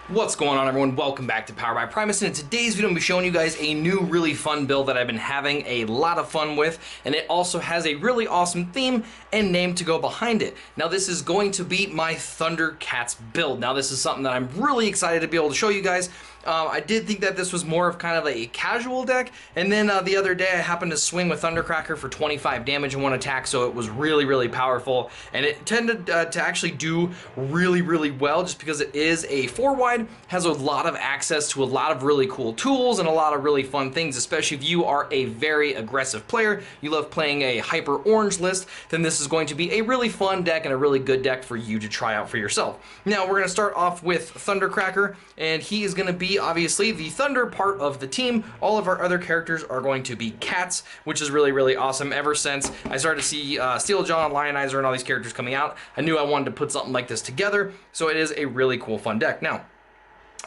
What's going on, everyone? Welcome back to Power by Primus, and in today's video I'm going to be showing you guys a new really fun build that I've been having a lot of fun with, and it also has a really awesome theme and name to go behind it. Now this is going to be my Thundercats build. Now this is something that I'm really excited to be able to show you guys. I did think that this was more of kind of a casual deck, and then the other day I happened to swing with Thundercracker for 25 damage in one attack, so it was really powerful, and it tended to actually do really well just because it is a 4-wide, has a lot of access to a lot of really cool tools and a lot of really fun things, especially if you are a very aggressive player, you love playing a hyper orange list, then this is going to be a really fun deck and a really good deck for you to try out for yourself. Now we're going to start off with Thundercracker, and he is going to be obviously the thunder part of the team. All of our other characters are going to be cats, which is really awesome. Ever since I started to see Steeljaw and Lionizer and all these characters coming out, I knew I wanted to put something like this together, so it is a really cool fun deck. Now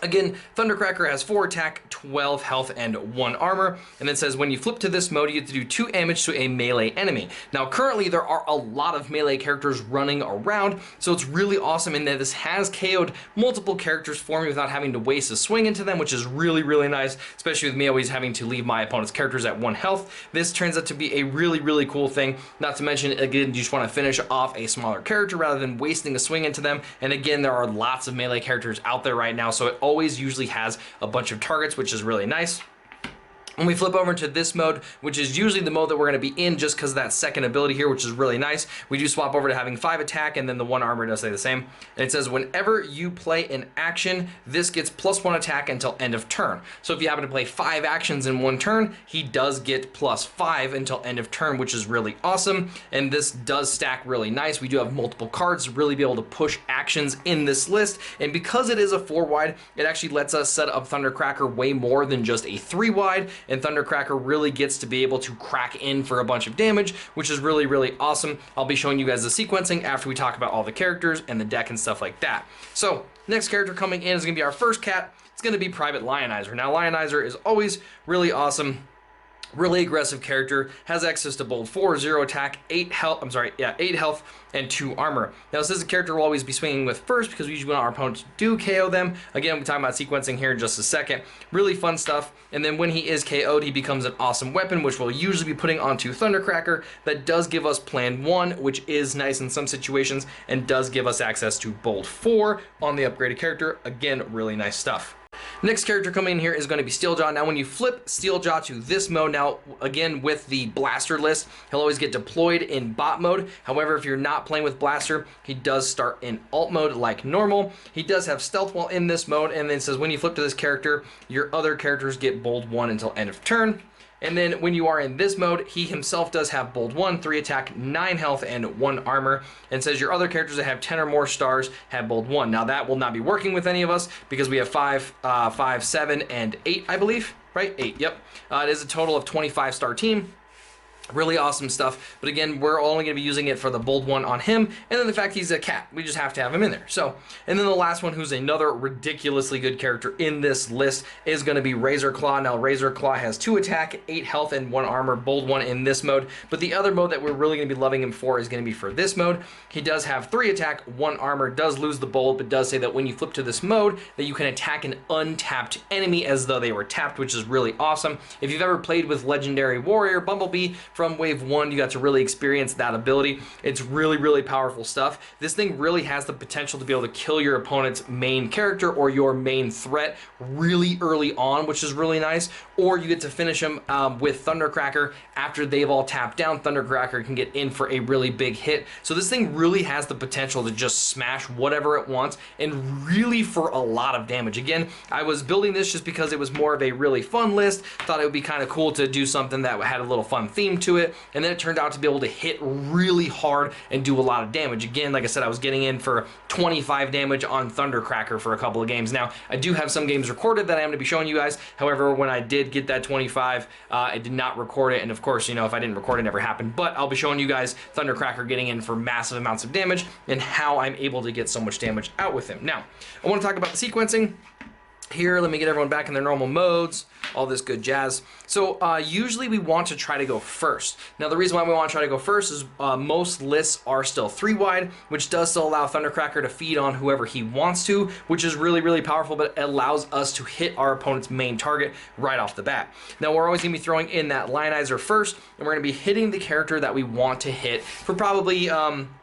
again, Thundercracker has 4 attack, 12 health, and 1 armor, and it says when you flip to this mode, you get to do 2 damage to a melee enemy. Now, currently, there are a lot of melee characters running around, so it's really awesome in that this has KO'd multiple characters for me without having to waste a swing into them, which is really nice, especially with me always having to leave my opponent's characters at 1 health. This turns out to be a really cool thing, not to mention, again, you just want to finish off a smaller character rather than wasting a swing into them, and again, there are lots of melee characters out there right now, so it always usually has a bunch of targets, which is really nice. When we flip over to this mode, which is usually the mode that we're going to be in just because of that second ability here, which is really nice, we do swap over to having 5 attack, and then the 1 armor does stay the same. And it says whenever you play an action, this gets +1 attack until end of turn. So if you happen to play 5 actions in 1 turn, he does get +5 until end of turn, which is really awesome. And this does stack really nice. We do have multiple cards to really be able to push actions in this list. And because it is a 4-wide, it actually lets us set up Thundercracker way more than just a 3-wide. And Thundercracker really gets to be able to crack in for a bunch of damage, which is really awesome. I'll be showing you guys the sequencing after we talk about all the characters and the deck and stuff like that. So, next character coming in is going to be our first cat. It's going to be Private Lionizer. Now, Lionizer is always really awesome. Really aggressive character, has access to bold 4, 0 attack, 8 health, 8 health, and 2 armor. Now this is a character we'll always be swinging with first because we usually want our opponents to do KO them. Again, we'll talk about sequencing here in just a second. Really fun stuff. And then when he is KO'd, he becomes an awesome weapon, which we'll usually be putting onto Thundercracker. That does give us plan 1, which is nice in some situations, and does give us access to bold 4 on the upgraded character. Again, really nice stuff. Next character coming in here is going to be Steeljaw. Now when you flip Steeljaw to this mode, now again with the Blaster list, he'll always get deployed in bot mode. However, if you're not playing with Blaster, he does start in alt mode like normal. He does have stealth while in this mode, and then it says when you flip to this character, your other characters get bold 1 until end of turn. And then when you are in this mode, he himself does have bold 1, 3 attack, 9 health, and 1 armor. And says your other characters that have 10 or more stars have bold 1. Now that will not be working with any of us because we have 5, 7, and 8, I believe. Right? 8, yep. It is a total of 25-star team. Really awesome stuff, but again, we're only going to be using it for the bold 1 on him, and then the fact he's a cat, we just have to have him in there. So, and then the last one, who's another ridiculously good character in this list, is going to be Razorclaw. Now, Razorclaw has 2 attack, 8 health, and 1 armor, bold 1 in this mode, but the other mode that we're really going to be loving him for is going to be for this mode. He does have 3 attack, 1 armor, does lose the bold, but does say that when you flip to this mode, that you can attack an untapped enemy as though they were tapped, which is really awesome. If you've ever played with Legendary Warrior Bumblebee from Wave 1, you got to really experience that ability. It's really powerful stuff. This thing really has the potential to be able to kill your opponent's main character or your main threat really early on, which is really nice, or you get to finish them with Thundercracker after they've all tapped down. Thundercracker can get in for a really big hit. So this thing really has the potential to just smash whatever it wants and really for a lot of damage. Again, I was building this just because it was more of a really fun list. Thought it would be kind of cool to do something that had a little fun theme to it. And then it turned out to be able to hit really hard and do a lot of damage. Again, like I said, I was getting in for 25 damage on Thundercracker for a couple of games. Now, I do have some games recorded that I'm going to be showing you guys. However, when I did get that 25, I did not record it. And of course, you know, if I didn't record it, it never happened. But I'll be showing you guys Thundercracker getting in for massive amounts of damage and how I'm able to get so much damage out with him. Now, I want to talk about the sequencing. Here, let me get everyone back in their normal modes, all this good jazz. So usually we want to try to go first. Now the reason why we want to try to go first is most lists are still 3-wide, which does still allow Thundercracker to feed on whoever he wants to, which is really, really powerful, but it allows us to hit our opponent's main target right off the bat. Now we're always going to be throwing in that Lionizer first, and we're going to be hitting the character that we want to hit for probably,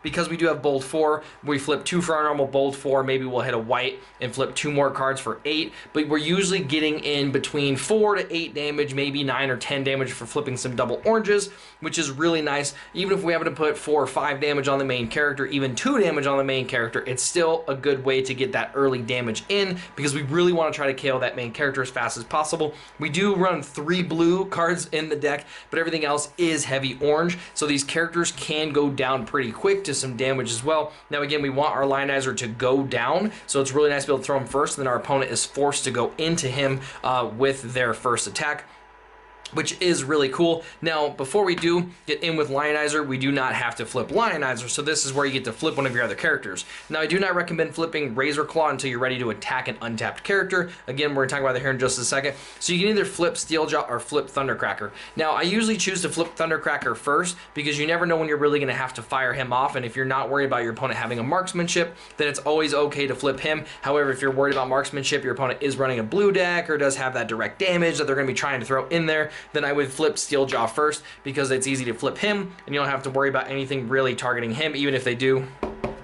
because we do have bold 4, we flip 2 for our normal bold 4, maybe we'll hit a white and flip 2 more cards for 8, but we're usually getting in between 4 to 8 damage, maybe 9 or 10 damage for flipping some double oranges, which is really nice. Even if we happen to put 4 or 5 damage on the main character, even 2 damage on the main character, it's still a good way to get that early damage in, because we really want to try to KO that main character as fast as possible. We do run 3 blue cards in the deck, but everything else is heavy orange, so these characters can go down pretty quick to some damage as well. Now again, we want our Lionizer to go down, so it's really nice to be able to throw him first, and then our opponent is forced to go into him with their first attack, which is really cool. Now, before we do get in with Lionizer, we do not have to flip Lionizer, so this is where you get to flip one of your other characters. Now, I do not recommend flipping Razorclaw until you're ready to attack an untapped character. Again, we're going to talk about that here in just a second. So you can either flip Steeljaw or flip Thundercracker. Now, I usually choose to flip Thundercracker first, because you never know when you're really going to have to fire him off, and if you're not worried about your opponent having a marksmanship, then it's always okay to flip him. However, if you're worried about marksmanship, your opponent is running a blue deck or does have that direct damage that they're going to be trying to throw in there, then I would flip Steeljaw first, because it's easy to flip him and you don't have to worry about anything really targeting him. Even if they do,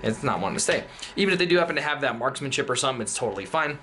it's not wanting to stay. Even if they do happen to have that marksmanship or something, it's totally fine.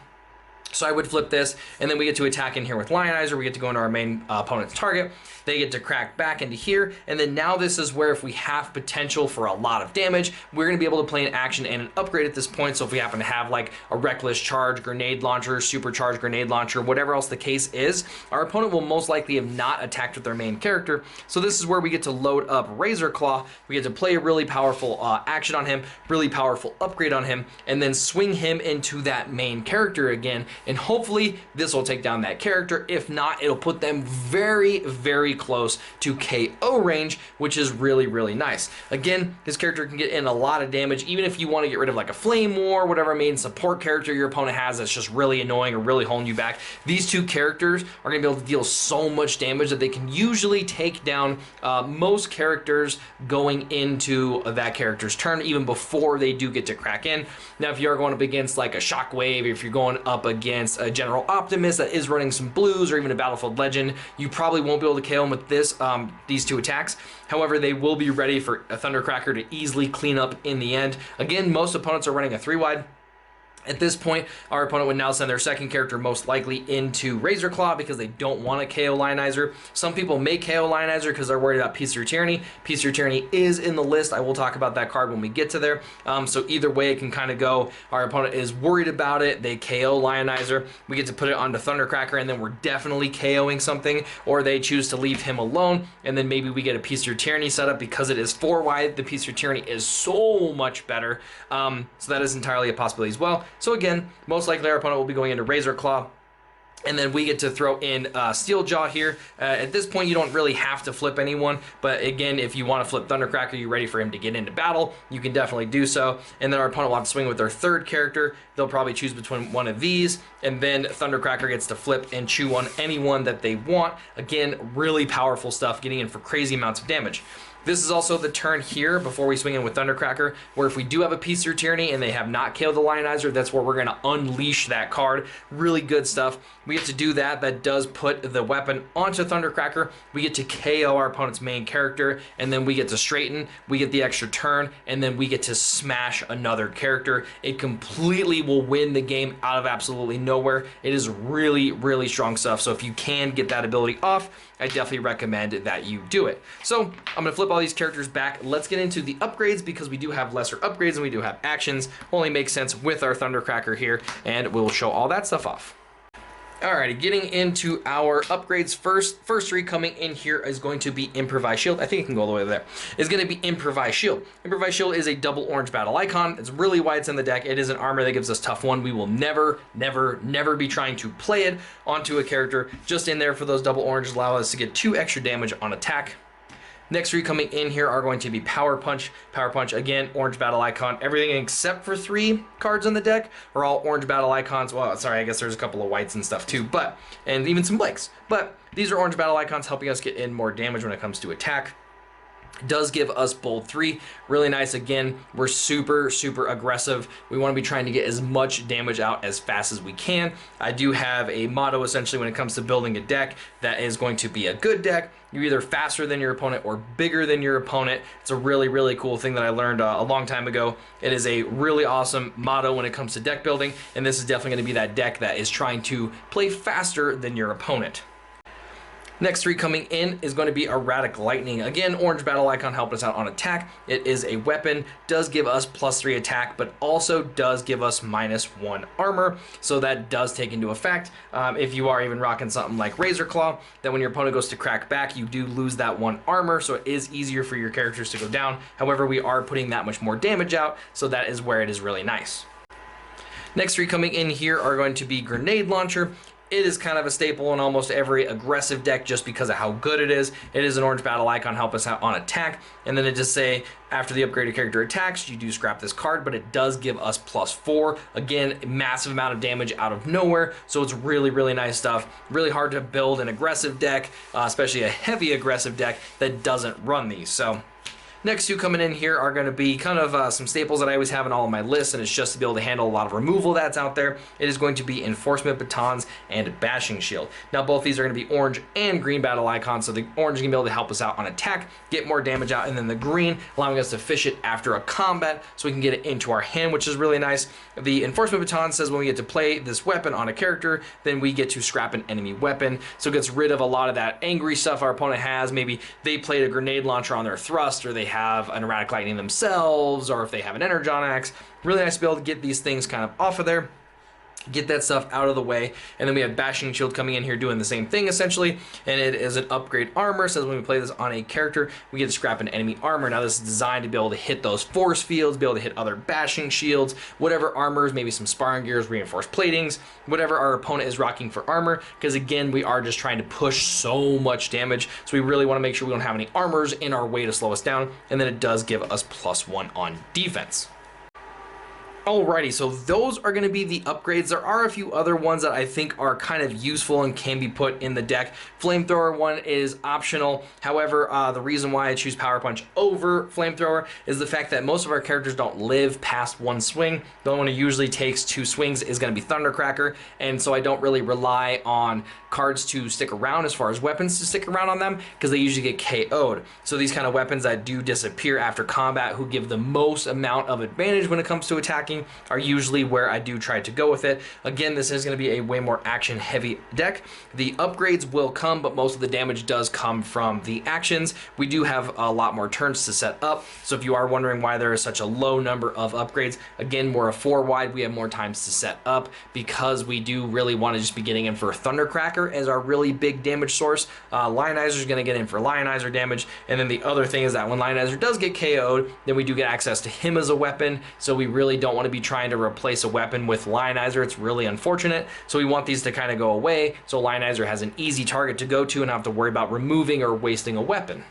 So I would flip this, and then we get to attack in here with Lionizer. We get to go into our main opponent's target. They get to crack back into here, and then now this is where if we have potential for a lot of damage, we're going to be able to play an action and an upgrade at this point. So if we happen to have like a Reckless Charge, Grenade Launcher, Supercharged Grenade Launcher, whatever else the case is, our opponent will most likely have not attacked with their main character. So this is where we get to load up Razorclaw. We get to play a really powerful action on him, really powerful upgrade on him, and then swing him into that main character again. And hopefully this will take down that character. If not, it'll put them very, very close to KO range, which is really, really nice. Again, this character can get in a lot of damage, even if you want to get rid of like a Flame War, whatever main support character your opponent has that's just really annoying or really holding you back. These two characters are going to be able to deal so much damage that they can usually take down most characters going into that character's turn, even before they do get to crack in. Now, if you are going up against like a Shockwave, if you're going up against a General Optimus that is running some blues, or even a Battlefield Legend, you probably won't be able to KO him with this these two attacks. However, they will be ready for a Thundercracker to easily clean up in the end. Again, most opponents are running a 3-wide. At this point, our opponent would now send their second character most likely into Razorclaw because they don't want to KO Lionizer. Some people may KO Lionizer because they're worried about Piece of Your Tyranny. Piece of Your Tyranny is in the list. I will talk about that card when we get to there. So either way, it can kind of go. Our opponent is worried about it. They KO Lionizer. We get to put it onto Thundercracker, and then we're definitely KOing something. Or they choose to leave him alone, and then maybe we get a Piece of Your Tyranny set up because it is 4-wide. The Piece of Your Tyranny is so much better. So that is entirely a possibility as well. So again, most likely our opponent will be going into Razorclaw, and then we get to throw in Steeljaw here. At this point, you don't really have to flip anyone, but again, if you want to flip Thundercracker, you're ready for him to get into battle, you can definitely do so. And then our opponent will have to swing with their third character. They'll probably choose between one of these, and then Thundercracker gets to flip and chew on anyone that they want. Again, really powerful stuff, getting in for crazy amounts of damage. This is also the turn here before we swing in with Thundercracker, where if we do have a Piece of Your Tyranny and they have not killed the Lionizer, that's where we're going to unleash that card. Really good stuff. We get to do that. That does put the weapon onto Thundercracker. We get to KO our opponent's main character, and then we get to straighten. We get the extra turn, and then we get to smash another character. It completely will win the game out of absolutely nowhere. It is really, really strong stuff. So if you can get that ability off, I definitely recommend that you do it. So I'm going to flip all these characters back. Let's get into the upgrades, because we do have lesser upgrades and we do have actions. Only makes sense with our Thundercracker here, and we'll show all that stuff off. Alrighty, getting into our upgrades first. First 3 coming in here is going to be Improvised Shield. I think it can go all the way there. It's going to be Improvised Shield. Improvised Shield is a double orange battle icon. It's really why it's in the deck. It is an armor that gives us tough 1. We will never, never, never be trying to play it onto a character. Just in there for those double oranges allow us to get 2 extra damage on attack. Next three coming in here are going to be Power Punch. Power Punch, again, orange battle icon. Everything except for 3 cards on the deck are all orange battle icons. Well, sorry, I guess there's a couple of whites and stuff too, and even some blanks. But these are orange battle icons helping us get in more damage when it comes to attack. Does give us bold 3, really nice. Again, we're super aggressive. We want to be trying to get as much damage out as fast as we can. I do have a motto essentially when it comes to building a deck that is going to be a good deck. You're either faster than your opponent or bigger than your opponent. It's a really cool thing that I learned a long time ago. It is a really awesome motto when it comes to deck building, and this is definitely going to be that deck that is trying to play faster than your opponent. Next three coming in is going to be Erratic Lightning. Again, orange battle icon helping us out on attack. It is a weapon, does give us +3 attack, but also does give us -1 armor. So that does take into effect if you are even rocking something like Razorclaw, that when your opponent goes to crack back, you do lose that 1 armor, so it is easier for your characters to go down. However, we are putting that much more damage out, so that is where it is really nice. Next three coming in here are going to be Grenade Launcher. It is kind of a staple in almost every aggressive deck just because of how good it is. It is an orange battle icon, help us out on attack. And then it just say, after the upgraded character attacks, you do scrap this card, but it does give us +4. Again, massive amount of damage out of nowhere. So it's really nice stuff. Really hard to build an aggressive deck, especially a heavy aggressive deck that doesn't run these. So next two coming in here are going to be kind of some staples that I always have in all of my lists, and it's just to be able to handle a lot of removal that's out there. It is going to be Enforcement Batons and Bashing Shield. Now both these are going to be orange and green battle icons, so the orange is going to be able to help us out on attack, get more damage out, and then the green allowing us to fish it after a combat so we can get it into our hand, which is really nice. The Enforcement Baton says when we get to play this weapon on a character, then we get to scrap an enemy weapon, so it gets rid of a lot of that angry stuff our opponent has. Maybe they played a grenade launcher on their thrust, or they have an Erratic Lightning themselves, or if they have an Energon-Axe. Really nice to be able to get these things kind of off of there, get that stuff out of the way. And then we have Bashing Shield coming in here doing the same thing essentially, and it is an upgrade armor. Says when we play this on a character, we get to scrap an enemy armor. Now this is designed to be able to hit those force fields, be able to hit other bashing shields, whatever armors, maybe some sparring gears, reinforced platings, whatever our opponent is rocking for armor, because again, we are just trying to push so much damage, so we really want to make sure we don't have any armors in our way to slow us down. And then it does give us +1 on defense. Alrighty, so those are going to be the upgrades. There are a few other ones that I think are kind of useful and can be put in the deck. Flamethrower one is optional. However, the reason why I choose Power Punch over Flamethrower is the fact that most of our characters don't live past 1 swing. The only one who usually takes 2 swings is going to be Thundercracker, and so I don't really rely on cards to stick around as far as weapons to stick around on them, because they usually get KO'd. So these kind of weapons that do disappear after combat, who give the most amount of advantage when it comes to attacking, are usually where I do try to go with it. Again, this is going to be a way more action heavy deck. The upgrades will come, but most of the damage does come from the actions. We do have a lot more turns to set up, so if you are wondering why there is such a low number of upgrades, again, we're a 4 wide, we have more times to set up because we do really want to just be getting in for Thundercracker as our really big damage source. Lionizer is going to get in for Lionizer damage, and then the other thing is that when Lionizer does get KO'd, then we do get access to him as a weapon, so we really don't want to be trying to replace a weapon with Lionizer. It's really unfortunate, so we want these to kind of go away so Lionizer has an easy target to go to and not have to worry about removing or wasting a weapon.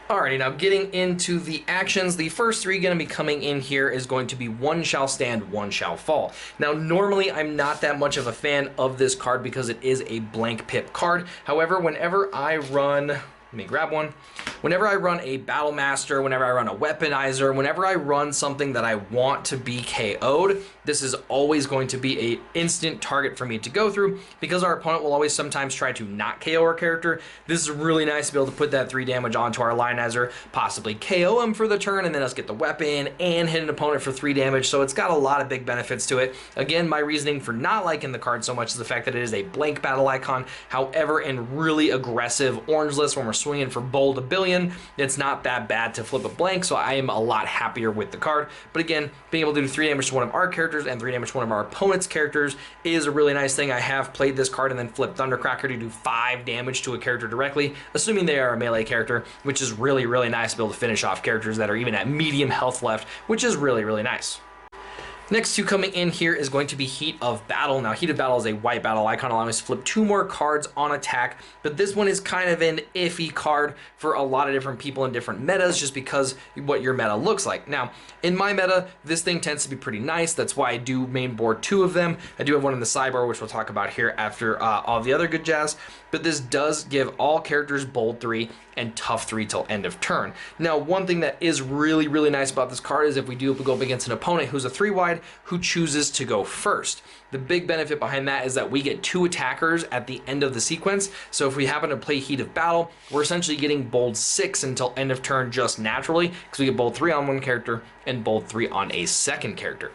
Alrighty, now getting into the actions, the first 3 going to be coming in here is going to be One Shall Stand, One Shall Fall. Now, normally I'm not that much of a fan of this card because it is a blank pip card. However, whenever I run, let me grab one. Whenever I run a Battle Master, whenever I run a Weaponizer, whenever I run something that I want to be KO'd, this is always going to be an instant target for me to go through because our opponent will always sometimes try to not KO our character. This is really nice to be able to put that 3 damage onto our Lionizer, possibly KO him for the turn, and then us get the weapon and hit an opponent for 3 damage. So it's got a lot of big benefits to it. Again, my reasoning for not liking the card so much is the fact that it is a blank battle icon. However, in really aggressive orange lists, when we're swinging for bold a billion, it's not that bad to flip a blank, so I am a lot happier with the card. But again, being able to do 3 damage to one of our characters and 3 damage to one of our opponent's characters is a really nice thing. I have played this card and then flipped Thundercracker to do 5 damage to a character directly, assuming they are a melee character, which is really nice to be able to finish off characters that are even at medium health left, which is really nice. Next two coming in here is going to be Heat of Battle. Now, Heat of Battle is a white battle icon, allowing us to flip 2 more cards on attack, but this one is kind of an iffy card for a lot of different people in different metas, just because what your meta looks like. Now, in my meta, this thing tends to be pretty nice. That's why I do main board 2 of them. I do have one in the sideboard, which we'll talk about here after all the other good jazz, but this does give all characters bold 3 and tough 3 till end of turn. Now, one thing that is really, really nice about this card is if we do go up against an opponent who's a 3-wide who chooses to go first. The big benefit behind that is that we get 2 attackers at the end of the sequence. So if we happen to play Heat of Battle, we're essentially getting bold 6 until end of turn just naturally, because we get bold 3 on one character and bold 3 on a second character.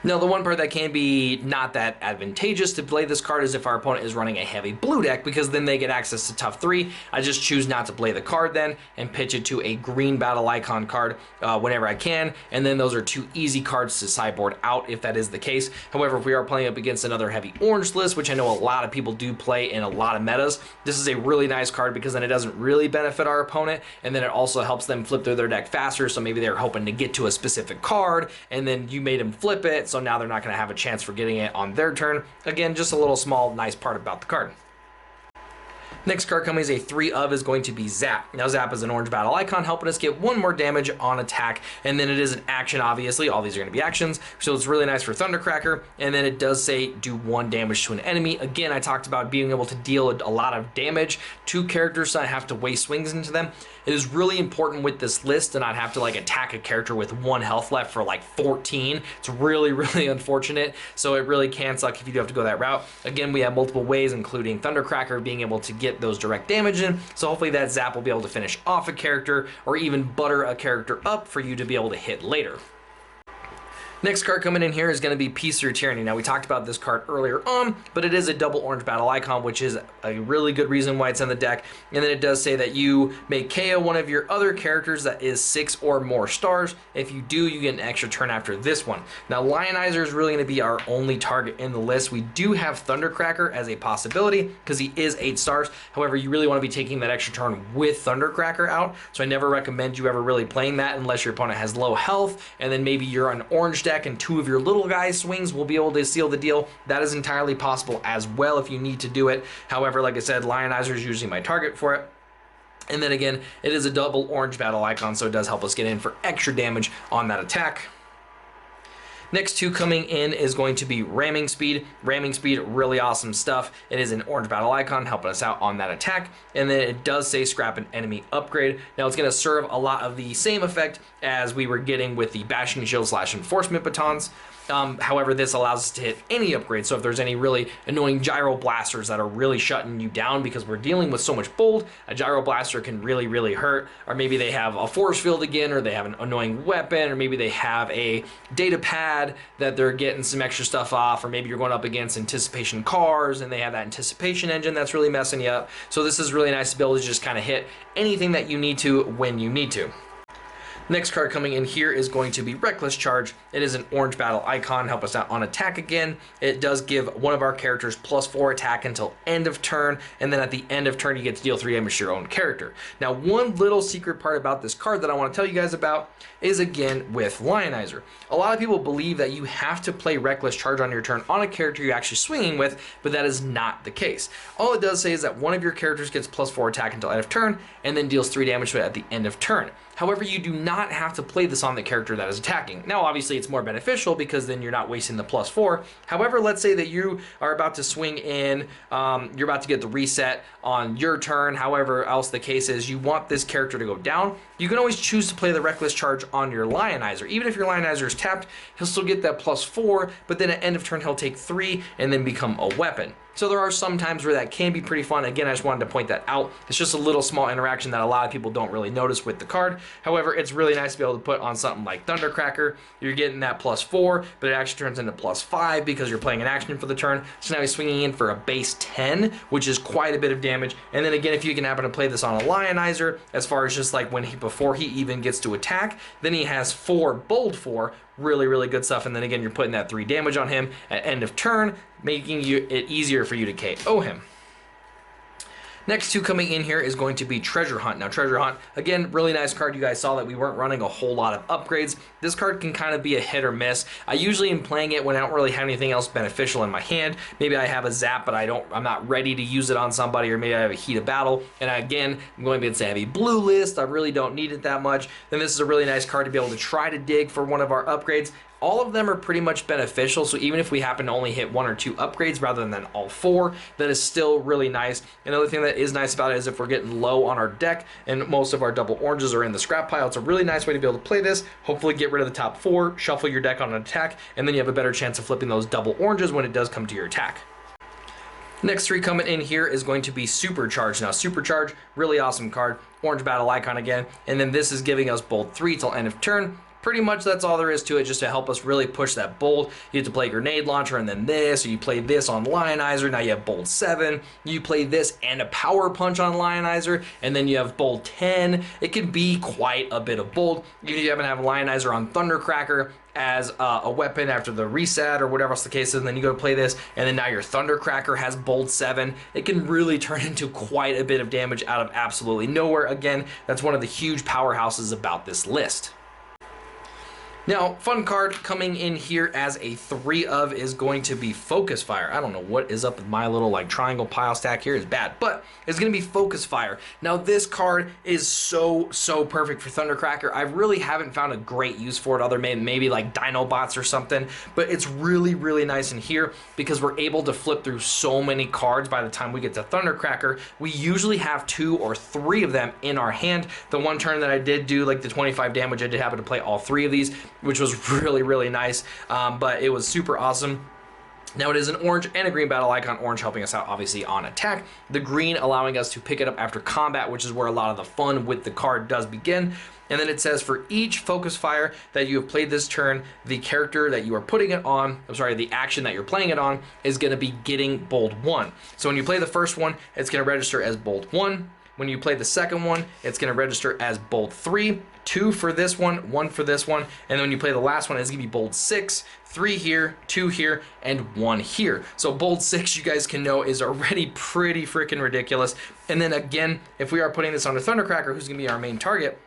Now, the one part that can be not that advantageous to play this card is if our opponent is running a heavy blue deck, because then they get access to tough 3. I just choose not to play the card then and pitch it to a green battle icon card whenever I can, and then those are 2 easy cards to sideboard out if that is the case. However, if we are playing up against another heavy orange list, which I know a lot of people do play in a lot of metas, this is a really nice card because then it doesn't really benefit our opponent, and then it also helps them flip through their deck faster. So maybe they're hoping to get to a specific card, and then you made them flip it, so now they're not going to have a chance for getting it on their turn. Again, just a little small nice part about the card. Next card coming is a 3 of is going to be Zap. Now, Zap is an orange battle icon, helping us get 1 more damage on attack, and then it is an action, obviously. All these are going to be actions, so it's really nice for Thundercracker, and then it does say do 1 damage to an enemy. Again, I talked about being able to deal a lot of damage to characters, so I have to waste swings into them. It is really important with this list to not have to like attack a character with 1 health left for like 14. It's really, really unfortunate, so it really can suck if you do have to go that route. Again, we have multiple ways, including Thundercracker being able to get those direct damage in, so hopefully that Zap will be able to finish off a character or even butter a character up for you to be able to hit later. Next card coming in here is going to be Peace Through Tyranny. Now, we talked about this card earlier on, but it is a double orange battle icon, which is a really good reason why it's in the deck. And then it does say that you may KO one of your other characters that is 6 or more stars. If you do, you get an extra turn after this one. Now, Lionizer is really going to be our only target in the list. We do have Thundercracker as a possibility because he is 8 stars. However, you really want to be taking that extra turn with Thundercracker out. So I never recommend you ever really playing that unless your opponent has low health, and then maybe you're an orange deck and 2 of your little guys swings will be able to seal the deal. That is entirely possible as well if you need to do it. However, like I said, Lionizer is usually my target for it. And then again, it is a double orange battle icon, so it does help us get in for extra damage on that attack. Next 2 coming in is going to be Ramming Speed. Ramming Speed, really awesome stuff. It is an orange battle icon helping us out on that attack. And then it does say scrap an enemy upgrade. Now, it's going to serve a lot of the same effect as we were getting with the Bashing Shield / Enforcement Batons. However, this allows us to hit any upgrade. So if there's any really annoying gyro blasters that are really shutting you down because we're dealing with so much bold, a gyro blaster can really, really hurt. Or maybe they have a Forcefield again, or they have an annoying weapon, or maybe they have a data pad that they're getting some extra stuff off, or maybe you're going up against anticipation cars and they have that anticipation engine that's really messing you up. So this is really nice to be able to just kind of hit anything that you need to when you need to. Next card coming in here is going to be Reckless Charge. It is an orange battle icon, help us out on attack again. It does give one of our characters +4 attack until end of turn, and then at the end of turn you get to deal 3 damage to your own character. Now, one little secret part about this card that I want to tell you guys about is again with Lionizer. A lot of people believe that you have to play Reckless Charge on your turn on a character you're actually swinging with, but that is not the case. All it does say is that one of your characters gets +4 attack until end of turn, and then deals 3 damage to it at the end of turn. However, you do not have to play this on the character that is attacking. Now, obviously, it's more beneficial because then you're not wasting the +4. However, let's say that you are about to swing in, you're about to get the reset on your turn. However else the case is, you want this character to go down. You can always choose to play the Reckless Charge on your Lionizer. Even if your Lionizer is tapped, he'll still get that +4, but then at end of turn, he'll take 3 and then become a weapon. So there are some times where that can be pretty fun. Again, I just wanted to point that out. It's just a little small interaction that a lot of people don't really notice with the card. However, it's really nice to be able to put on something like Thundercracker. You're getting that +4, but it actually turns into +5 because you're playing an action for the turn. So now he's swinging in for a base 10, which is quite a bit of damage. And then again, if you can happen to play this on a Lionizer, as far as just like before he even gets to attack, then he has 4 bold 4, really, really good stuff. And then again, you're putting that 3 damage on him at end of turn, making it easier for you to KO him. Next two coming in here is going to be Treasure Hunt. Now Treasure Hunt, again, really nice card. You guys saw that we weren't running a whole lot of upgrades. This card can kind of be a hit or miss. I usually am playing it when I don't really have anything else beneficial in my hand. Maybe I have a zap, but I'm not ready to use it on somebody, or maybe I have a heat of battle. And again, I'm going to say I have a blue list. I really don't need it that much. Then this is a really nice card to be able to try to dig for one of our upgrades. All of them are pretty much beneficial, so even if we happen to only hit 1 or 2 upgrades rather than all 4, that is still really nice. Another thing that is nice about it is if we're getting low on our deck and most of our double oranges are in the scrap pile, it's a really nice way to be able to play this. Hopefully get rid of the top 4, shuffle your deck on an attack, and then you have a better chance of flipping those double oranges when it does come to your attack. Next 3 coming in here is going to be Supercharged. Now Supercharged, really awesome card. Orange battle icon again, and then this is giving us bold 3 till end of turn. Pretty much that's all there is to it, just to help us really push that bold. You have to play Grenade Launcher and then this, or you play this on Lionizer, now you have bold 7. You play this and a Power Punch on Lionizer, and then you have bold 10. It can be quite a bit of bold. Even if you happen to have Lionizer on Thundercracker as a weapon after the reset or whatever else the case is, and then you go to play this, and then now your Thundercracker has bold 7. It can really turn into quite a bit of damage out of absolutely nowhere. Again, that's one of the huge powerhouses about this list. Now, fun card coming in here as a 3 of is going to be Focus Fire. I don't know what is up with my little like triangle pile stack here, is bad, but it's going to be Focus Fire. Now, this card is so perfect for Thundercracker. I really haven't found a great use for it other than maybe like Dinobots or something, but it's really nice in here because we're able to flip through so many cards by the time we get to Thundercracker. We usually have 2 or 3 of them in our hand. The one turn that I did do like the 25 damage, I did happen to play all 3 of these, which was really nice, but it was super awesome. Now it is an orange and a green battle icon, orange helping us out obviously on attack, the green allowing us to pick it up after combat, which is where a lot of the fun with the card does begin. And then it says for each Focus Fire that you have played this turn, the character that you are putting it on, the action that you're playing it on is going to be getting bold 1. So when you play the first one, it's going to register as bold 1. When you play the second one, it's going to register as bold 3, 2 for this one, 1 for this one, and then when you play the last one, it's going to be bold 6, 3 here, 2 here, and 1 here. So bold 6, you guys can know, is already pretty freaking ridiculous. And then again, if we are putting this on a Thundercracker, who's going to be our main target,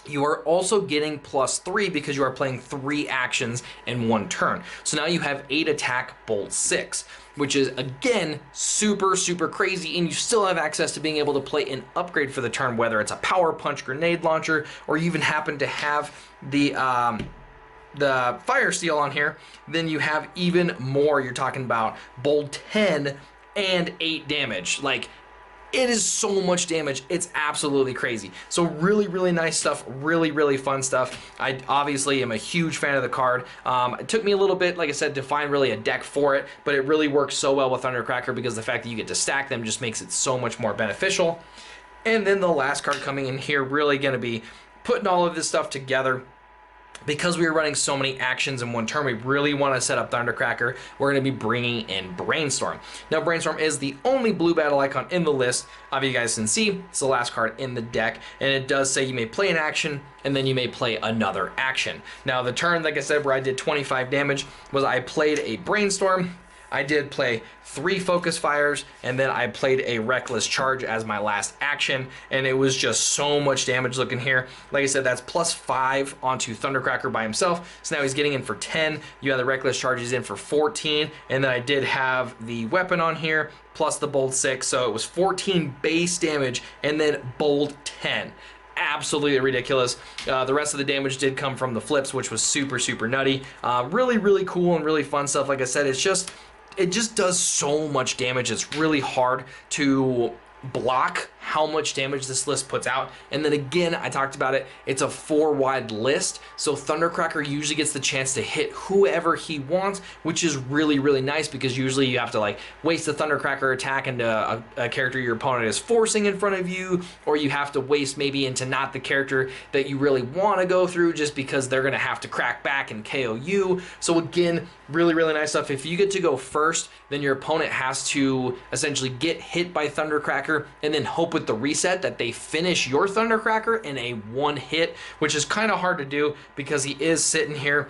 you are also getting +3 because you are playing 3 actions in 1 turn. So now you have 8 attack, bold 6, which is again super crazy, and you still have access to being able to play an upgrade for the turn, whether it's a Power Punch, Grenade Launcher, or you even happen to have the Fire Steel on here. Then you have even more. You're talking about bold 10 and 8 damage. Like, it is so much damage, it's absolutely crazy. So really nice stuff, really fun stuff. I obviously am a huge fan of the card. It took me a little bit, like I said, to find really a deck for it, but it really works so well with Thundercracker because the fact that you get to stack them just makes it so much more beneficial. And then the last card coming in here, really going to be putting all of this stuff together. Because we are running so many actions in 1 turn, we really want to set up Thundercracker. We're going to be bringing in Brainstorm. Now, Brainstorm is the only blue battle icon in the list. Obviously, you guys can see it's the last card in the deck, and it does say you may play an action, and then you may play another action. Now, the turn, like I said, where I did 25 damage was I played a Brainstorm. I did play 3 Focus Fires, and then I played a Reckless Charge as my last action, and it was just so much damage looking here. Like I said, that's +5 onto Thundercracker by himself, so now he's getting in for 10. You have the Reckless Charge, he's in for 14, and then I did have the weapon on here, plus the bold 6, so it was 14 base damage, and then bold 10. Absolutely ridiculous. The rest of the damage did come from the flips, which was super nutty. Really cool and really fun stuff. Like I said, it just does so much damage. It's really hard to block how much damage this list puts out. And then again, I talked about it, it's a 4-wide list, so Thundercracker usually gets the chance to hit whoever he wants, which is really nice because usually you have to like waste a Thundercracker attack into a character your opponent is forcing in front of you, or you have to waste maybe into not the character that you really want to go through just because they're going to have to crack back and KO you. So again, really nice stuff. If you get to go first, then your opponent has to essentially get hit by Thundercracker and then hope with the reset that they finish your Thundercracker in a 1 hit, which is kind of hard to do because he is sitting here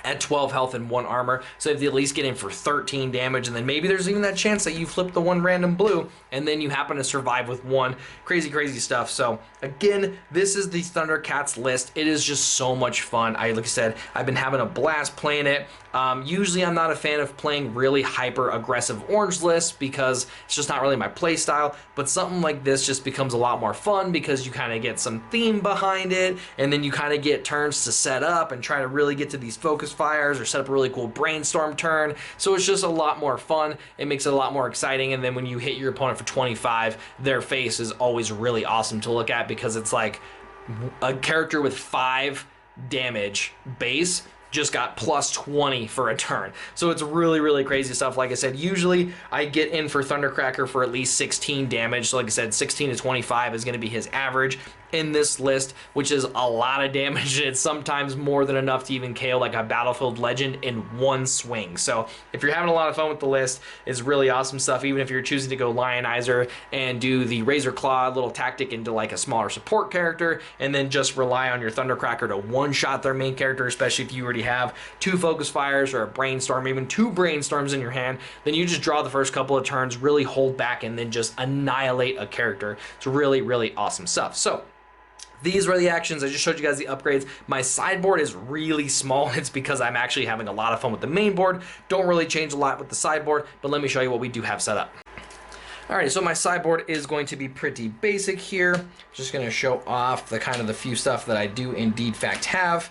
at 12 health and 1 armor, so if you at least get in for 13 damage, and then maybe there's even that chance that you flip the 1 random blue, and then you happen to survive with 1. Crazy stuff. So again, this is the Thundercats list. It is just so much fun. Like I said, I've been having a blast playing it. Usually I'm not a fan of playing really hyper aggressive orange lists because it's just not really my play style, but something like this just becomes a lot more fun because you kind of get some theme behind it, and then you kind of get turns to set up and try to really get to these focus fires or set up a really cool brainstorm turn. So it's just a lot more fun. It makes it a lot more exciting, and then when you hit your opponent for 25, their face is always really awesome to look at because it's like a character with 5 damage base just got plus 20 for a turn. So it's really crazy stuff. Like I said, usually I get in for Thundercracker for at least 16 damage. So like I said, 16 to 25 is going to be his average in this list, which is a lot of damage. It's sometimes more than enough to even KO like a Battlefield Legend in 1 swing. So if you're having a lot of fun with the list, it's really awesome stuff. Even if you're choosing to go Lionizer and do the Razorclaw little tactic into like a smaller support character, and then just rely on your Thundercracker to one-shot their main character, especially if you already have 2 focus fires or a brainstorm, even 2 brainstorms in your hand, then you just draw the first couple of turns, really hold back, and then just annihilate a character. It's really awesome stuff. So these were the actions. I just showed you guys the upgrades. My sideboard is really small. It's because I'm actually having a lot of fun with the main board. Don't really change a lot with the sideboard, but let me show you what we do have set up. Alright, so my sideboard is going to be pretty basic here. Just going to show off the kind of the few stuff that I do indeed fact have.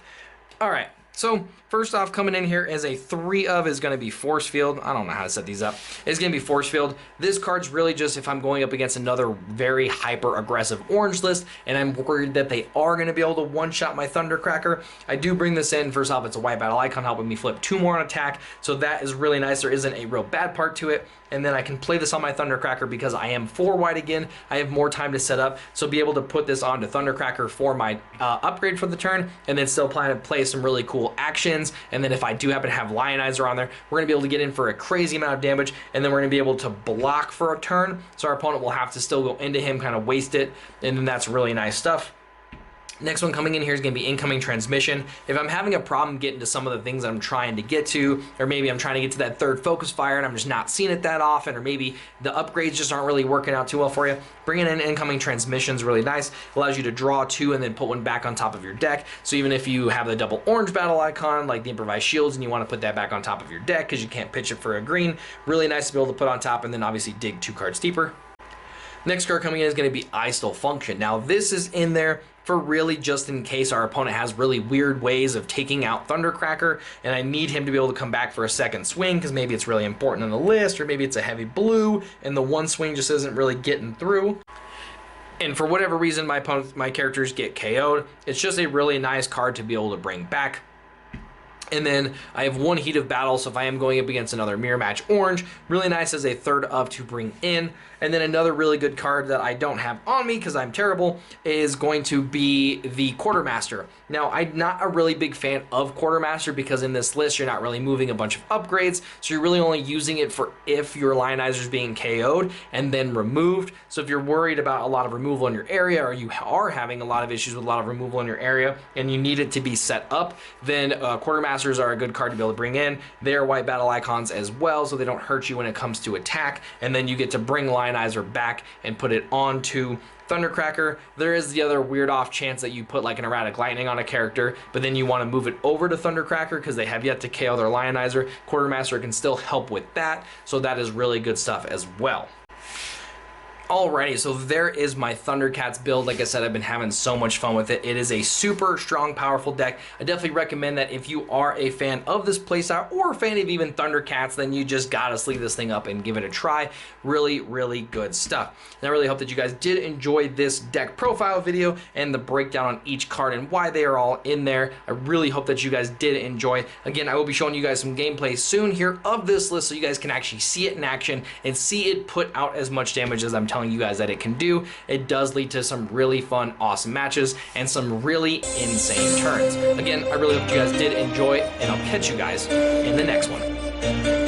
Alright, so first off, coming in here as a 3 of is going to be Forcefield. I don't know how to set these up. It's going to be Forcefield. This card's really just if I'm going up against another very hyper aggressive orange list and I'm worried that they are going to be able to one-shot my Thundercracker, I do bring this in. First off, it's a white battle icon helping me flip 2 more on attack, so that is really nice. There isn't a real bad part to it. And then I can play this on my Thundercracker because I am 4 white again. I have more time to set up, so be able to put this onto Thundercracker for my upgrade for the turn, and then still plan to play some really cool actions. And then if I do happen to have Lionizer on there, we're going to be able to get in for a crazy amount of damage, and then we're going to be able to block for a turn, so our opponent will have to still go into him, kind of waste it, and then that's really nice stuff. Next one coming in here is going to be incoming transmission. If I'm having a problem getting to some of the things that I'm trying to get to, or maybe I'm trying to get to that 3rd focus fire and I'm just not seeing it that often, or maybe the upgrades just aren't really working out too well for you, bringing in incoming transmission is really nice. It allows you to draw 2 and then put 1 back on top of your deck. So even if you have the double orange battle icon like the Improvised Shields and you want to put that back on top of your deck because you can't pitch it for a green, really nice to be able to put on top, and then obviously dig 2 cards deeper. Next card coming in is going to be I Still Function. Now this is in there for really just in case our opponent has really weird ways of taking out Thundercracker and I need him to be able to come back for a second swing because maybe it's really important on the list, or maybe it's a heavy blue and the 1 swing just isn't really getting through. And for whatever reason my characters get KO'd. It's just a really nice card to be able to bring back. And then I have 1 Heat of Battle, so if I am going up against another Mirror Match Orange, really nice as a 3rd of to bring in. And then another really good card that I don't have on me because I'm terrible is going to be the Quartermaster. Now, I'm not a really big fan of Quartermaster because in this list, you're not really moving a bunch of upgrades, so you're really only using it for if your Lionizer is being KO'd and then removed. So if you're worried about a lot of removal in your area, or you are having a lot of issues with a lot of removal in your area and you need it to be set up, then Quartermasters are a good card to be able to bring in. They are white battle icons as well, so they don't hurt you when it comes to attack, and then you get to bring Lionizer back and put it onto Thundercracker. There is the other weird off chance that you put like an Erratic Lightning on a character, but then you want to move it over to Thundercracker because they have yet to KO their Lionizer. Quartermaster can still help with that, so that is really good stuff as well. Alrighty, so there is my Thundercats build. Like I said, I've been having so much fun with it. It is a super strong, powerful deck. I definitely recommend that if you are a fan of this playstyle or a fan of even Thundercats, then you just gotta sleeve this thing up and give it a try. Really good stuff. And I really hope that you guys did enjoy this deck profile video and the breakdown on each card and why they are all in there. I really hope that you guys did enjoy. Again, I will be showing you guys some gameplay soon here of this list so you guys can actually see it in action and see it put out as much damage as I'm telling you guys that it can do. It does lead to some really fun, awesome matches and some really insane turns. Again, I really hope you guys did enjoy, and I'll catch you guys in the next one.